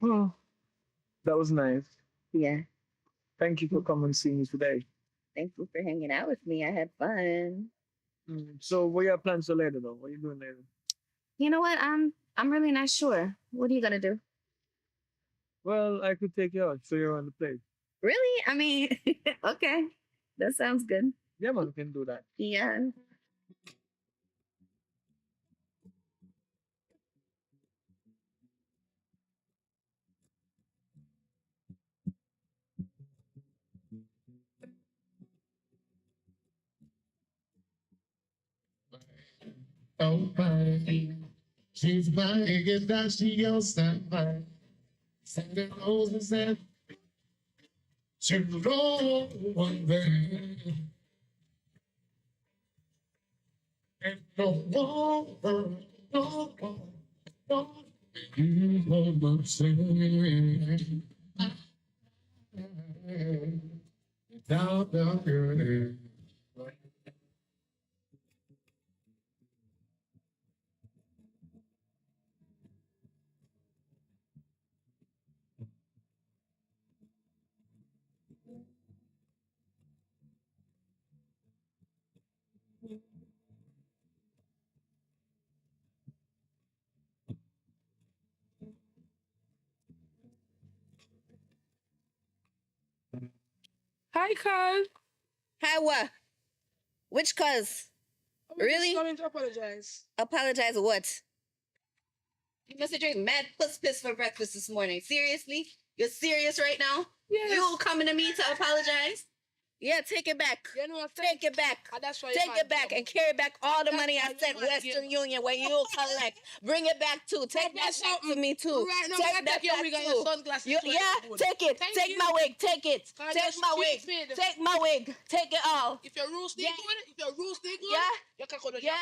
Oh, that was nice. Yeah. Thank you for coming and seeing me today. Thank you for hanging out with me. I had fun. So, what are your plans for later, though? What are you doing later? You know what? I'm really not sure. What are you gonna do? Well, I could take you out, show you around the place. Really? I mean, okay. That sounds good. Yeah, man, we can do that. Yeah. Oh, my. She's mine, get that she else and mine. Sending roses and to no one there. And no one, no one, no one. You love my sin. Down, down, down. Hi, Carl. Hi, what? Which cuz? Really? I'm just calling to apologize. Apologize for what? You must have drank mad piss for breakfast this morning. Seriously? You're serious right now? Yes. You coming to me to apologize? Yeah, take it back. You know what? Take it back. And that's why Take it back and carry back all the money I That's sent why you Western Union where you'll collect. Bring it back too. Take that back to me too. Right now, Take I that take your back wig and too. your sunglasses. You, too, yeah, it's good. take it. Thank Take you. my wig. Take it. Cause Take you're my wig. stupid. Take my wig. Take it all. If your rules stay Yeah. good, if your rules stay good, Yeah. you can go to Yeah.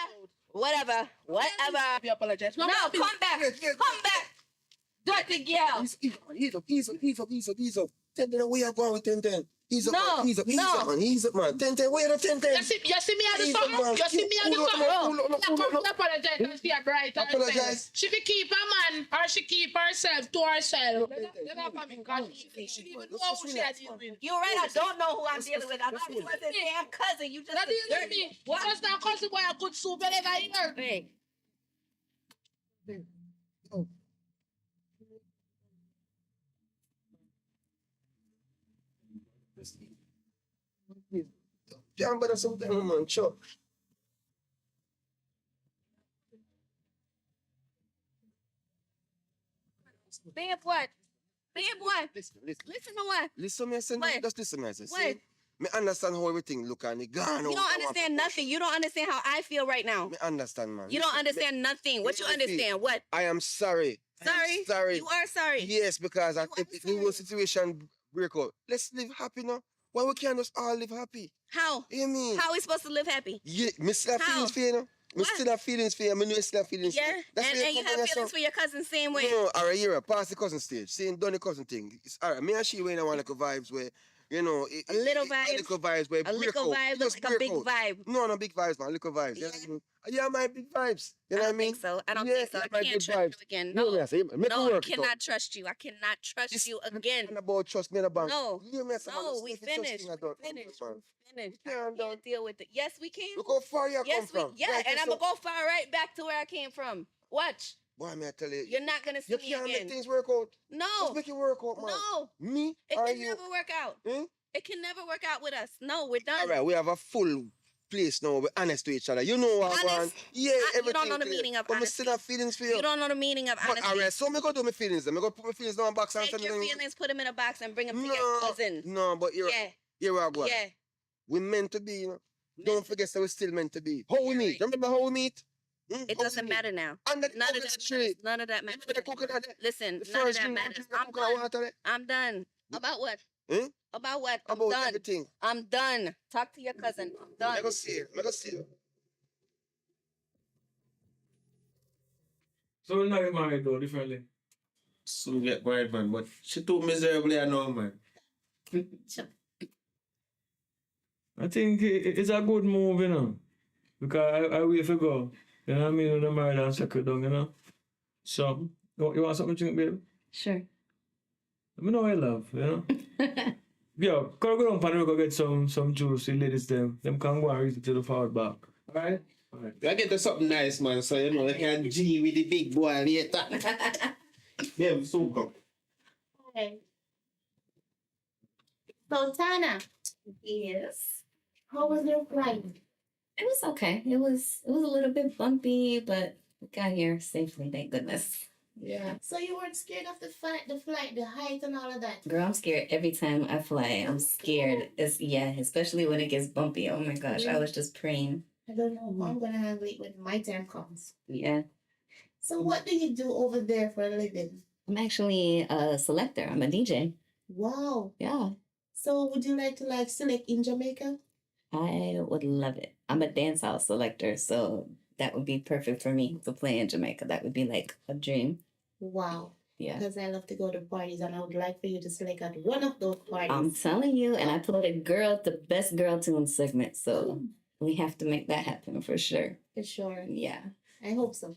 Whatever. Whatever. You apologize. No, come back. Come back. Dirty girl. Ease up. 10 where you going, 10. Ease up, No, man. Ease up, no. man. Ease up, man. 10, where the 10? You see me at the Ease up, summer? man. You see me at the summer? Who Apologize and see her bright. Apologize. She can keep her man or she keep herself to herself. Let her come in, cause she didn't even know who she had deal with. You're right. I don't know who I'm dealing with. I'm not even a damn cousin. You just That deal with me. What? Just now cousin boy a good soup, you never hear. Hey. Can't bother sometimes, man. Sure. Babe, what? Babe, what? Listen. Listen to what? Listen, me, I say, What? just listen, me, I say. What? See, me understand how everything look and it gone. You don't understand nothing. You don't understand how I feel right now. Me understand, man. You don't understand nothing. What you understand? What? I am sorry. Sorry? Sorry. You are sorry. Yes, because You if the whole situation break out, let's live happy now. Why we can't just all live happy? How? You mean? How are we supposed to live happy? Yeah, me still have How? feelings for you, know? Me What? still have feelings for you. Me know you still have feelings for Yeah? you. That's And where you come have from, feelings for your cousin same way. No, alright, you're past the cousin stage. Saying done the cousin thing. It's alright. Me and she went on like vibes where, you know, A little a vibe. little vibes where A break little out. vibe It looks just like a break big out. vibe. No, no big vibes, man. Little vibes. Yeah. You know what I mean? Yeah, my big vibes. You know I what I don't mean? think so. I don't Yeah, think so. yeah, I my can't good trust vibes. you again. You know No. me, I say, make No, me I work it out. cannot trust you. I cannot trust you again. And about trust me in the bank. No. You me, I say, man, No, just we leave it, just finished. thing I done. We finished. Man. We finished. We I can't can't deal with it. Yes, we can. Look how far you Yes, come from. yeah, Right, and I'm so- gonna go far right back to where I came from. Watch. Boy, me, I tell you. You're not gonna see You me can't make again. things work out. No. Just make it work out, man. No. Me It or can you? never work out. Hmm? It can never work out with us. No, we're done. All right, we have a full place now. We're honest to each other. You know what I want. Honest? Yeah, You everything don't know the clear. meaning of But me honesty. still have feelings for you. You don't know the meaning of But honesty. all right, so me go do my feelings. Then me go put my feelings down in a box and Take send your them. feelings, put them in a box, and bring them to No, your cousin. no, but you're Yeah. you're a go. Yeah. We meant to be, you know. Don't forget that we're still meant to be. How we You're meet? right. Remember how we meet? It How we doesn't meet? matter now. Under the None of coconut that tree. matters. None of that matters. Remember the coconut there? Listen, The none of first that drink, matters. the I'm coconut done. water there. I'm done. About what? Hmm? About what? I'm About done. everything. I'm done. Talk to your cousin. I'm done. I go see you. I go see you. So we're not married though, differently. Soon get married, man. But she too miserably, I know, man. I think it's a good move, you know. Because I wait for go. You know what I mean? When I'm married and settle down, you know. So, you want something to drink, babe? Sure. Let me know what you love, you know. Yo, go down pan go get some juice, the ladies them. Them can go and reach it to the forward back. Alright? I get to something nice, man, so you know, I can G with the big boy later. Yeah, so come. Okay. So Tana, Yes. how was your flight? It was okay. It was a little bit bumpy, but we got here safely, thank goodness. Yeah. So you weren't scared of the flight, the height and all of that? Girl, I'm scared every time I fly. I'm scared. Especially when it gets bumpy. Oh my gosh, I was just praying. I don't know how I'm gonna handle it when my time comes. Yeah. So what do you do over there for a living? I'm actually a selector. I'm a DJ. Wow. Yeah. So would you like to select in Jamaica? I would love it. I'm a dance house selector, so that would be perfect for me to play in Jamaica. That would be like a dream. Wow. Yeah. Because I love to go to parties and I would like for you to select at one of those parties. I'm telling you, and I played the best girl tune segment, so we have to make that happen for sure. For sure. Yeah. I hope so.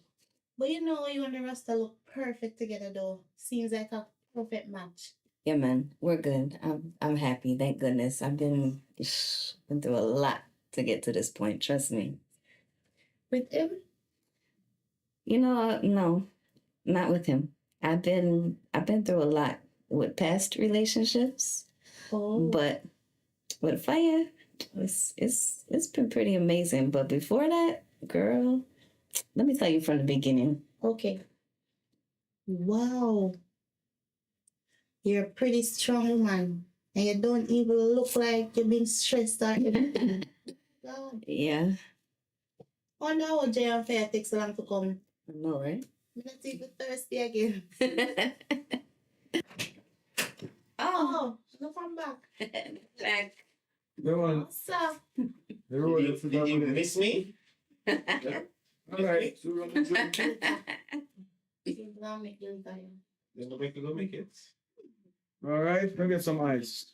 But you and the Rasta look perfect together though. Seems like a perfect match. Yeah, man, we're good. I'm happy. Thank goodness. I've been through a lot to get to this point. Trust me. With him? No, not with him. I've been through a lot with past relationships, but with Fire, it's been pretty amazing. But before that, girl, let me tell you from the beginning. Okay. Wow. You're a pretty strong man. And you don't even look like you've been stressed or anything. God. Yeah. Oh no, J.M. Fair takes so long to come. I know, right? I'm not even thirsty again. Oh, look, I'm back. back. Go on. What's up? Did you miss me? Alright, so we're gonna drink. Now make you tired. Then make you go make it. Alright, go get some ice.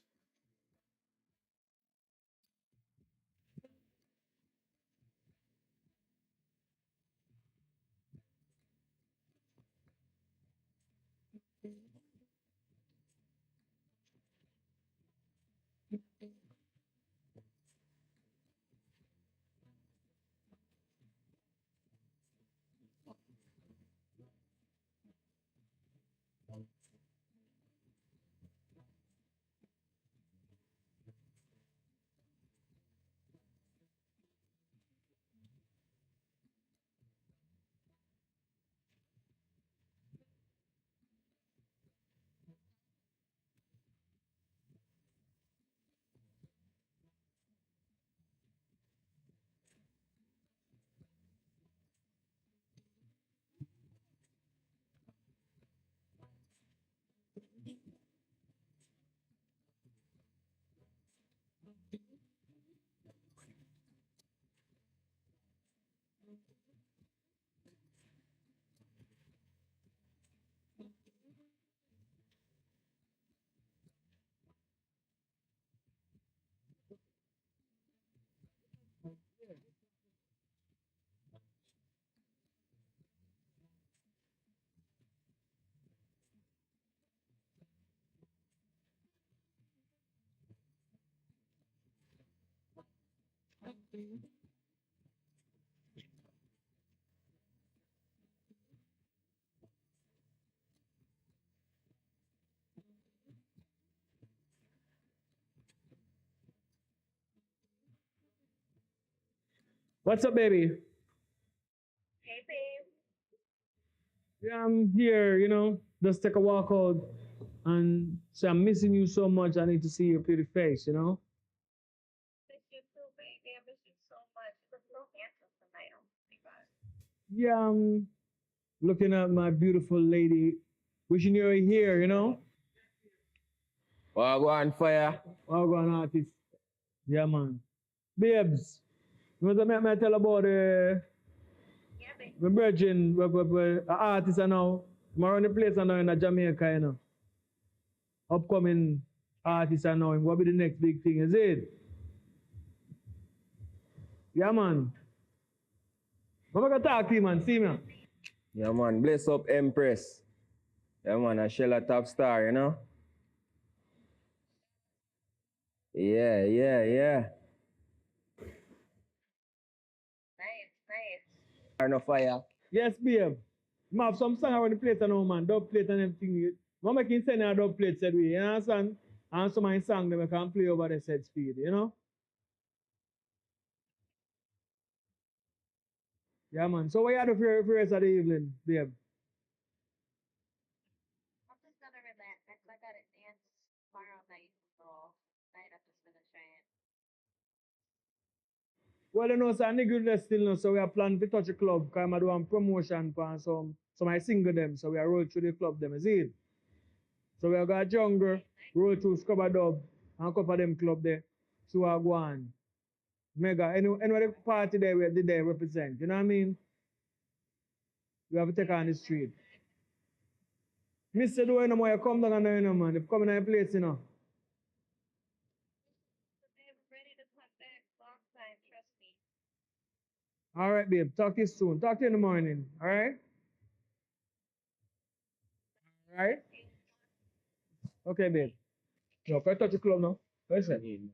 What's up, baby? Hey, babe. Yeah, I'm here, you know, just take a walk out and say I'm missing you so much. I need to see your pretty face, you know? Miss you too, baby. I miss you so much. You look so handsome tonight. Oh my God. Yeah, I'm looking at my beautiful lady, wishing you were here, you know? Oh, go on fire. Oh, go on, artist. Yeah, man. Babes, you know what I tell about Yeah, babe. my brethren, artist are now, I'm around the place now in Jamaica, you know? Upcoming artists are now, what be the next big thing, is it? Yeah, man. I'm going to talk to you, man. See me. Yeah, man. Bless up, Empress. Yeah, man. A Shella top star, you know? Yeah. Nice. Are no fire. Yes, babe. I have some song around the place now, man. Dub plate and everything. I'm making send a dub plate, said we. You understand? And some of my song them I can play over the set speed, you know? Yeah, man. So what you do for the rest of the evening, babe? I'm just gonna relax. I gotta dance tomorrow night. So tonight I'm just gonna try and. Well, you know, so I nigga still know, so we are planning to touch a club, because I'm doing promotion for some I single them, so we are roll through the club them, you see it? So we are got jungle, roll through Scrubber Dub, and a couple of them club there. So I go on. Mega. Any party there we did there represent, you know what I mean? You have to take on the street. Mr. Do you know more, you come down and you know, man. If come in a place, you know. I'm ready to come back. Long time, trust me. All right, babe. Talk to you soon. Talk to you in the morning. All right? All right? Okay, babe. No, can I touch the club now? Listen.